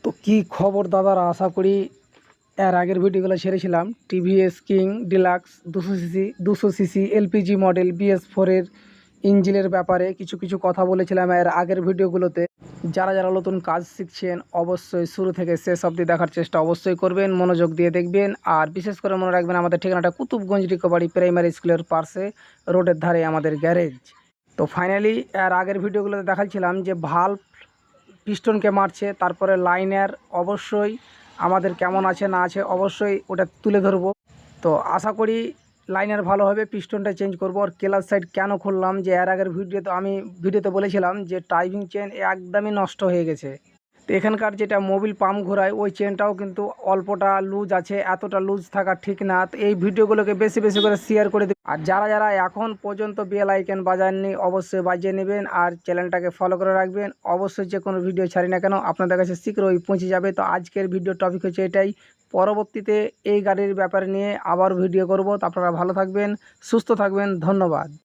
তো কি খবর দাদারা, আশা করি এর আগের ভিডিওগুলো ছেড়েছিলাম TVS king deluxe 200 CC LPG model BS4-এর ইঞ্জিনের ব্যাপারে কিছু কিছু কথা বলেছিলাম এর আগের ভিডিওগুলোতে। যারা যারা নতুন কাজ শিখছেন অবশ্যই শুরু থেকে শেষ অবধি দেখার চেষ্টা অবশ্যই করবেন, মনোযোগ দিয়ে দেখবেন। আর বিশেষ করে মনে রাখবেন আমাদের ঠিকানাটা কুতুবগঞ্জ রিকোভারি প্রাইমারি স্কুলের পাশে, রোডের ধারে আমাদের গ্যারেজ। তো ফাইনালি এর আগের ভিডিওগুলোতে দেখাচ্ছিলাম যে ভাল্ব পিস্টনকে মারছে, তারপরে লাইনের অবশ্যই আমাদের কেমন আছে না আছে অবশ্যই ওটা তুলে ধরবো। তো আশা করি লাইনের ভালো হবে, পিস্টনটা চেঞ্জ করব। আর কেলার সাইড কেন খুললাম, যে এর আগের ভিডিওতে বলেছিলাম যে ড্রাইভিং চেন একদমই নষ্ট হয়ে গেছে। তো এখানকার যেটা মোবিল পাম্প ঘোরায় ওই চেনটাও কিন্তু অল্পটা লুজ আছে, এতটা লুজ থাকা ঠিক না। তো এই ভিডিওগুলোকে বেশি বেশি করে শেয়ার করে দিন। আর যারা যারা এখন পর্যন্ত বেল আইকন বাজাননি অবশ্যই বাজিয়ে নেবেন আর চ্যানেলটাকে ফলো করে রাখবেন। অবশ্যই যে কোনো ভিডিও ছাড়ি না কেন আপনাদের কাছে শীঘ্রই পৌঁছে যাবে। তো আজকের ভিডিও টপিক হচ্ছে এটাই। পরবর্তীতে এই গাড়ির ব্যাপারে নিয়ে আবার ভিডিও করব। তো আপনারা ভালো থাকবেন, সুস্থ থাকবেন, ধন্যবাদ।